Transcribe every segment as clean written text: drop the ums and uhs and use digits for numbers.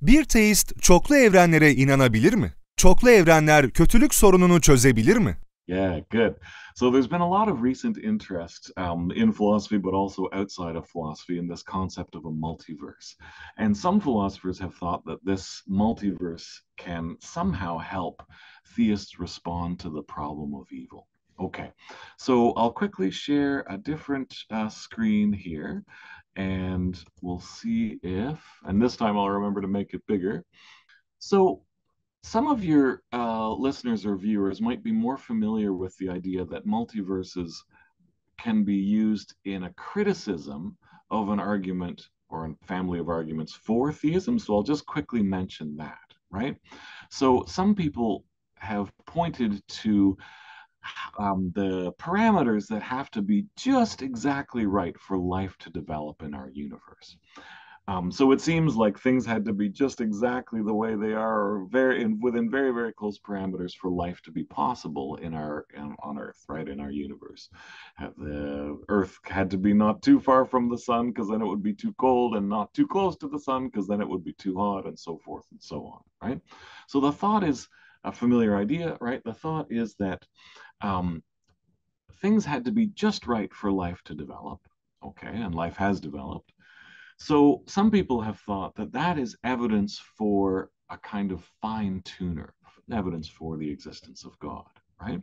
Bir teist çoklu evrenlere inanabilir mi? Çoklu evrenler kötülük sorununu çözebilir mi? Yeah, good. So there's been a lot of recent interest in philosophy, but also outside of philosophy, in this concept of a multiverse. And some philosophers have thought that this multiverse can somehow help theists respond to the problem of evil. Okay, so I'll quickly share a different screen here, and we'll see if, and this time I'll remember to make it bigger. So some of your listeners or viewers might be more familiar with the idea that multiverses can be used in a criticism of an argument or a family of arguments for theism. So I'll just quickly mention that, right? So some people have pointed to the parameters that have to be just exactly right for life to develop in our universe. So it seems like things had to be just exactly the way they are, or within very, very close parameters for life to be possible on Earth, right, in our universe. The Earth had to be not too far from the sun, because then it would be too cold, and not too close to the sun, because then it would be too hot, and so forth and so on, right? So the thought is a familiar idea, right? The thought is that um, things had to be just right for life to develop, okay, and life has developed. So some people have thought that that is evidence for a kind of fine tuner, evidence for the existence of God, right?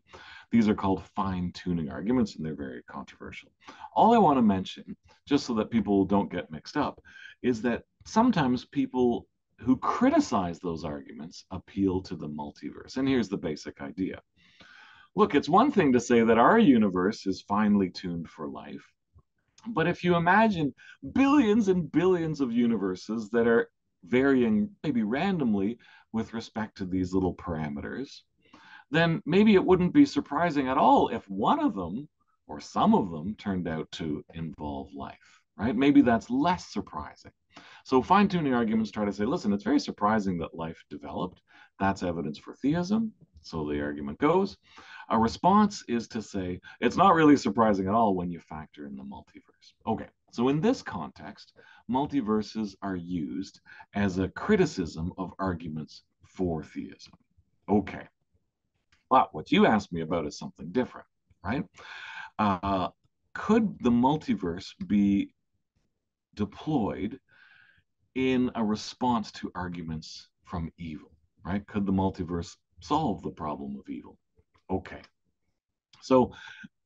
These are called fine tuning arguments, and they're very controversial. All I want to mention, just so that people don't get mixed up, is that sometimes people who criticize those arguments appeal to the multiverse. And here's the basic idea. Look, it's one thing to say that our universe is finely tuned for life. But if you imagine billions and billions of universes that are varying maybe randomly with respect to these little parameters, then maybe it wouldn't be surprising at all if one of them or some of them turned out to involve life, right? Maybe that's less surprising. So fine tuning arguments try to say, listen, it's very surprising that life developed. That's evidence for theism. So the argument goes. A response is to say, it's not really surprising at all when you factor in the multiverse. Okay, so in this context, multiverses are used as a criticism of arguments for theism. Okay, but what you asked me about is something different, right? Could the multiverse be deployed in a response to arguments from evil, right? Could the multiverse solve the problem of evil? Okay. So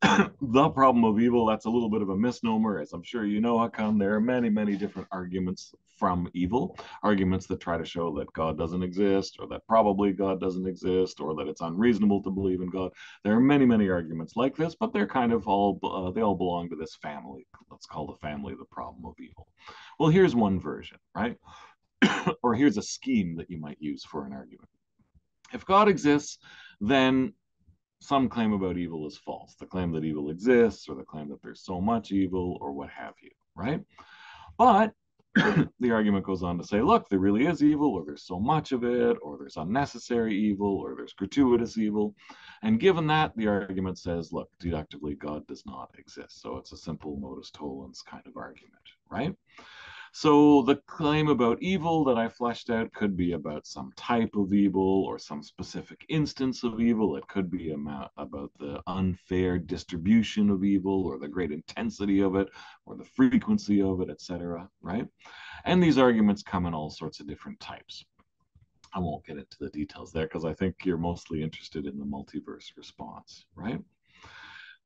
the problem of evil, that's a little bit of a misnomer, as I'm sure you know, Hakan. There are many, many different arguments from evil, arguments that try to show that God doesn't exist, or that probably God doesn't exist, or that it's unreasonable to believe in God. There are many, many arguments like this, but they're kind of they all belong to this family. Let's call the family the problem of evil. Well, here's one version, right? Or here's a scheme that you might use for an argument. If God exists, then some claim about evil is false. The claim that evil exists, or the claim that there's so much evil, or what have you, right? But the argument goes on to say, look, there really is evil, or there's so much of it, or there's unnecessary evil, or there's gratuitous evil. And given that, the argument says, look, deductively, God does not exist. So it's a simple modus tollens kind of argument, right? So the claim about evil that I fleshed out could be about some type of evil or some specific instance of evil. It could be about the unfair distribution of evil or the great intensity of it or the frequency of it, etc., right? And these arguments come in all sorts of different types. I won't get into the details there because I think you're mostly interested in the multiverse response, right?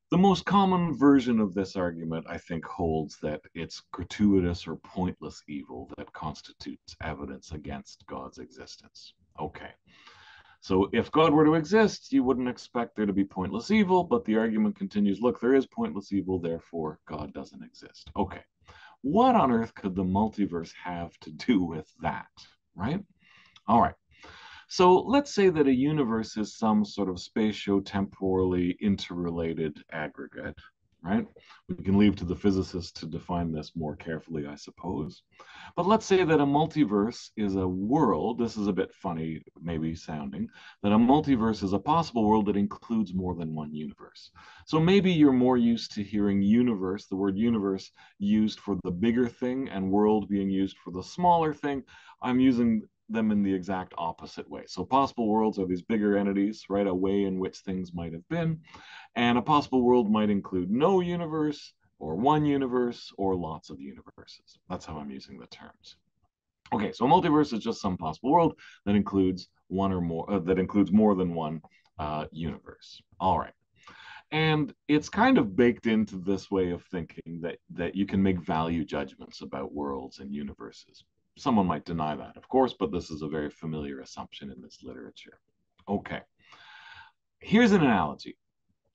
The most common version of this argument, I think, holds that it's gratuitous or pointless evil that constitutes evidence against God's existence. Okay. So if God were to exist, you wouldn't expect there to be pointless evil, but the argument continues, look, there is pointless evil, therefore God doesn't exist. Okay. What on earth could the multiverse have to do with that, right? All right. So let's say that a universe is some sort of spatio-temporally interrelated aggregate, right? We can leave to the physicists to define this more carefully, I suppose. But let's say that a multiverse is a world, this is a bit funny maybe sounding, that a multiverse is a possible world that includes more than one universe. So maybe you're more used to hearing universe, the word universe, used for the bigger thing and world being used for the smaller thing. I'm using them in the exact opposite way. So possible worlds are these bigger entities, right? A way in which things might have been. And a possible world might include no universe, or one universe, or lots of universes. That's how I'm using the terms. Okay, so a multiverse is just some possible world that includes one or more, that includes more than one universe. All right. And it's kind of baked into this way of thinking that you can make value judgments about worlds and universes. Someone might deny that, of course, but this is a very familiar assumption in this literature. Okay. Here's an analogy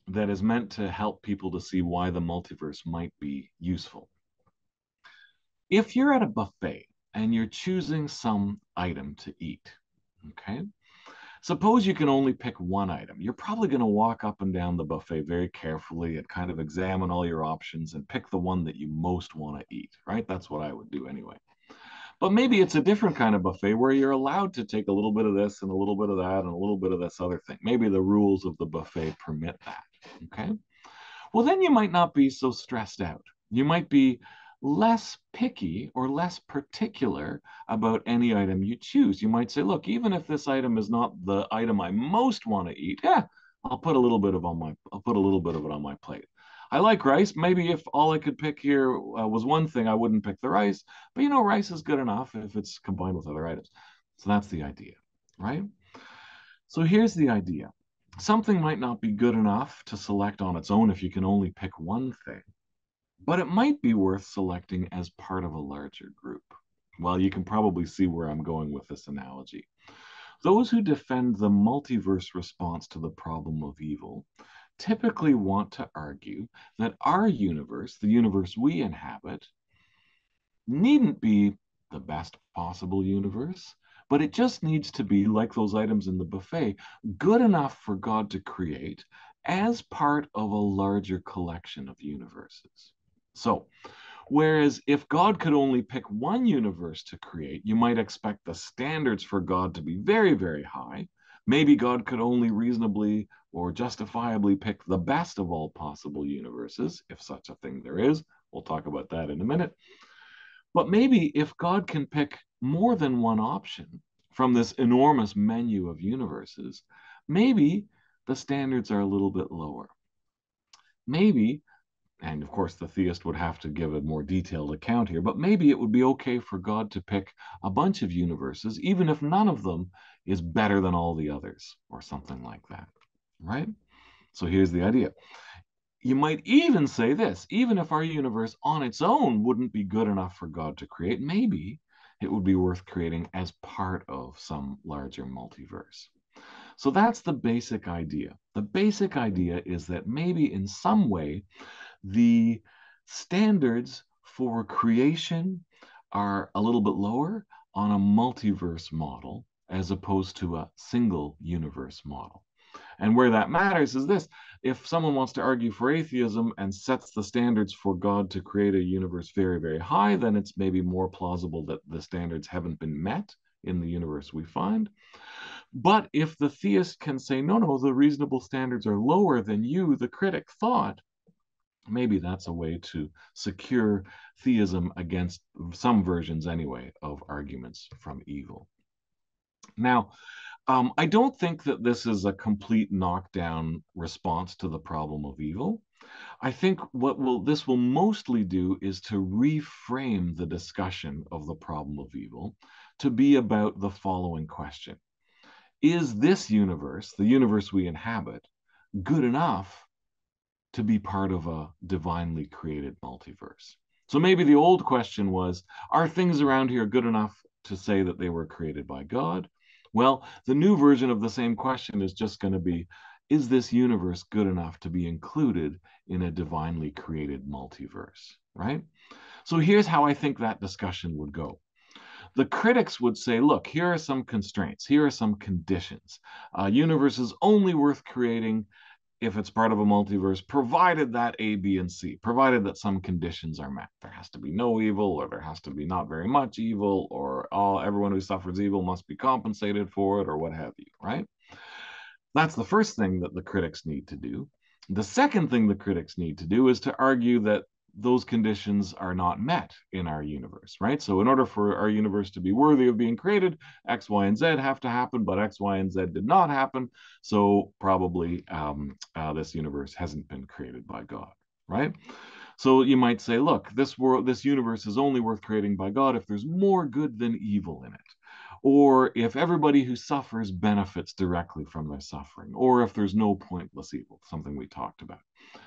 that is meant to help people to see why the multiverse might be useful. If you're at a buffet and you're choosing some item to eat, okay? Suppose you can only pick one item. You're probably going to walk up and down the buffet very carefully and kind of examine all your options and pick the one that you most want to eat, right? That's what I would do anyway. But maybe it's a different kind of buffet where you're allowed to take a little bit of this and a little bit of that and a little bit of this other thing. Maybe the rules of the buffet permit that, okay? Well, then you might not be so stressed out. You might be less picky or less particular about any item you choose. You might say, look, even if this item is not the item I most want to eat, yeah, I'll put a little bit of it on my plate. I like rice. Maybe if all I could pick here was one thing, I wouldn't pick the rice. But rice is good enough if it's combined with other items. So that's the idea, right? So here's the idea. Something might not be good enough to select on its own if you can only pick one thing, but it might be worth selecting as part of a larger group. Well, you can probably see where I'm going with this analogy. Those who defend the multiverse response to the problem of evil typically want to argue that our universe, the universe we inhabit, needn't be the best possible universe, but it just needs to be, like those items in the buffet, good enough for God to create as part of a larger collection of universes. So, whereas if God could only pick one universe to create, you might expect the standards for God to be very, very high. Maybe God could only reasonably or justifiably pick the best of all possible universes, if such a thing there is. We'll talk about that in a minute. But maybe if God can pick more than one option from this enormous menu of universes, maybe the standards are a little bit lower. Maybe, and of course the theist would have to give a more detailed account here, but maybe it would be okay for God to pick a bunch of universes, even if none of them is better than all the others, or something like that, right? So here's the idea. You might even say this, even if our universe on its own wouldn't be good enough for God to create, maybe it would be worth creating as part of some larger multiverse. So that's the basic idea. The basic idea is that maybe in some way, the standards for creation are a little bit lower on a multiverse model as opposed to a single universe model. And where that matters is this. If someone wants to argue for atheism and sets the standards for God to create a universe very, very high, then it's maybe more plausible that the standards haven't been met in the universe we find. But if the theist can say, no, the reasonable standards are lower than you, the critic, thought, maybe that's a way to secure theism against some versions anyway of arguments from evil. Now, I don't think that this is a complete knockdown response to the problem of evil. I think this will mostly do is to reframe the discussion of the problem of evil to be about the following question. Is this universe, the universe we inhabit, good enough to be part of a divinely created multiverse? So maybe the old question was, are things around here good enough to say that they were created by God? Well, the new version of the same question is just going to be, is this universe good enough to be included in a divinely created multiverse, right? So here's how I think that discussion would go. The critics would say, look, here are some constraints, here are some conditions. Universe is only worth creating if it's part of a multiverse, provided that A, B, and C, provided that some conditions are met. There has to be no evil, or there has to be not very much evil, or everyone who suffers evil must be compensated for it, or what have you, right? That's the first thing that the critics need to do. The second thing the critics need to do is to argue that those conditions are not met in our universe, right? So in order for our universe to be worthy of being created, X, Y, and Z have to happen, but X, Y, and Z did not happen. So probably this universe hasn't been created by God, right? So you might say, look, this universe is only worth creating by God if there's more good than evil in it, or if everybody who suffers benefits directly from their suffering, or if there's no pointless evil, something we talked about.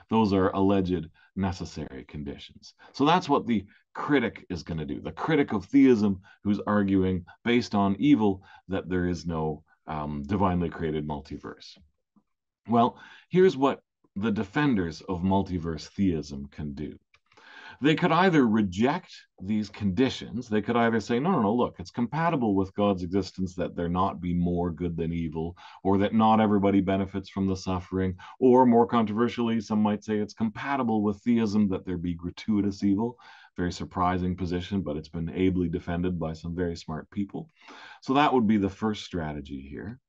Those are alleged necessary conditions. So that's what the critic is going to do. The critic of theism who's arguing based on evil that there is no divinely created multiverse. Well, here's what the defenders of multiverse theism can do. They could either reject these conditions. They could either say, no, look, it's compatible with God's existence that there not be more good than evil, or that not everybody benefits from the suffering, or more controversially, some might say it's compatible with theism that there be gratuitous evil. Very surprising position, but it's been ably defended by some very smart people. So that would be the first strategy here.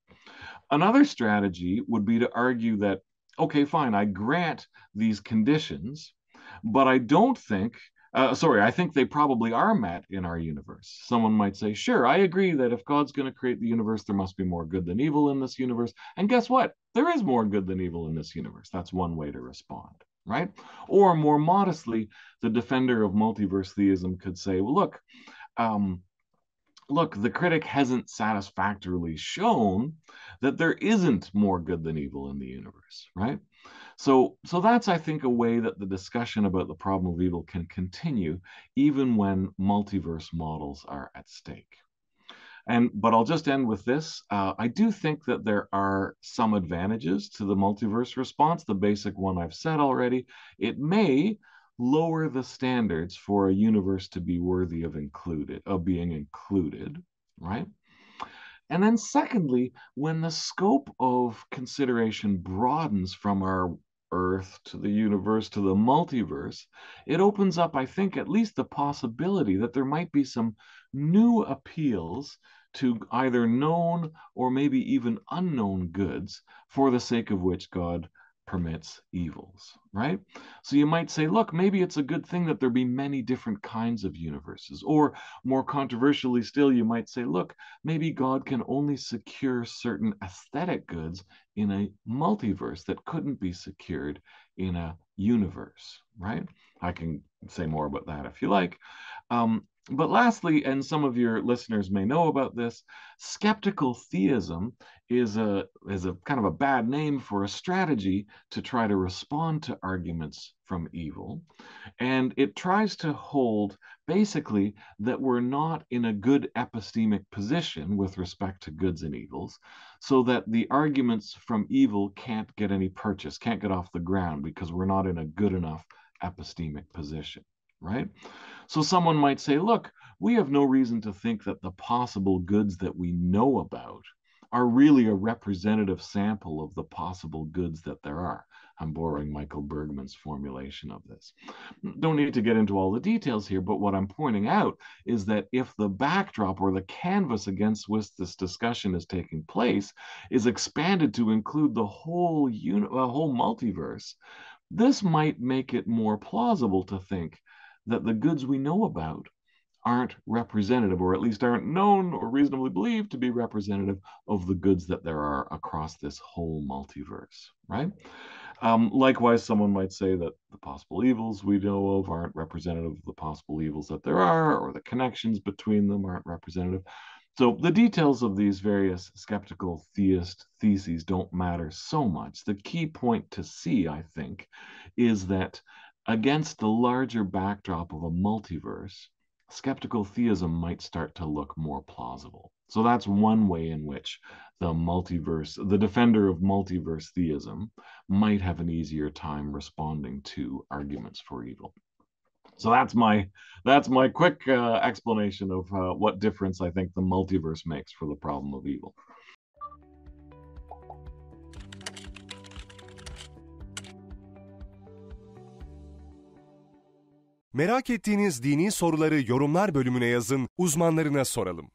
Another strategy would be to argue that, okay, fine, I grant these conditions, but I don't think, I think they probably are met in our universe. Someone might say, sure, I agree that if God's going to create the universe, there must be more good than evil in this universe. And guess what? There is more good than evil in this universe. That's one way to respond, right? Or more modestly, the defender of multiverse theism could say, well, look, the critic hasn't satisfactorily shown that there isn't more good than evil in the universe, right? So that's, I think, a way that the discussion about the problem of evil can continue even when multiverse models are at stake. But I'll just end with this. I do think that there are some advantages to the multiverse response. The basic one I've said already. It may lower the standards for a universe to be worthy of being included, right? And then secondly, when the scope of consideration broadens from our Earth to the universe to the multiverse, it opens up, I think, at least the possibility that there might be some new appeals to either known or maybe even unknown goods for the sake of which God permits evils, right? So you might say, look, maybe it's a good thing that there be many different kinds of universes. Or more controversially still, you might say, look, maybe God can only secure certain aesthetic goods in a multiverse that couldn't be secured in a universe, right? I can say more about that if you like. But lastly, and some of your listeners may know about this, skeptical theism is a kind of a bad name for a strategy to try to respond to arguments from evil. And it tries to hold basically that we're not in a good epistemic position with respect to goods and evils, so that the arguments from evil can't get any purchase, can't get off the ground because we're not in a good enough epistemic position, right? So someone might say, look, we have no reason to think that the possible goods that we know about are really a representative sample of the possible goods that there are. I'm borrowing Michael Bergman's formulation of this. Don't need to get into all the details here, but what I'm pointing out is that if the backdrop or the canvas against which this discussion is taking place is expanded to include the whole multiverse, this might make it more plausible to think that the goods we know about aren't representative, or at least aren't known or reasonably believed to be representative of the goods that there are across this whole multiverse, right? Likewise, someone might say that the possible evils we know of aren't representative of the possible evils that there are, or the connections between them aren't representative. So the details of these various skeptical theist theses don't matter so much. The key point to see, I think, is that against the larger backdrop of a multiverse, skeptical theism might start to look more plausible. So that's one way in which the defender of multiverse theism might have an easier time responding to arguments for evil. So that's my quick explanation of what difference I think the multiverse makes for the problem of evil. Merak ettiğiniz dini soruları yorumlar bölümüne yazın, uzmanlarına soralım.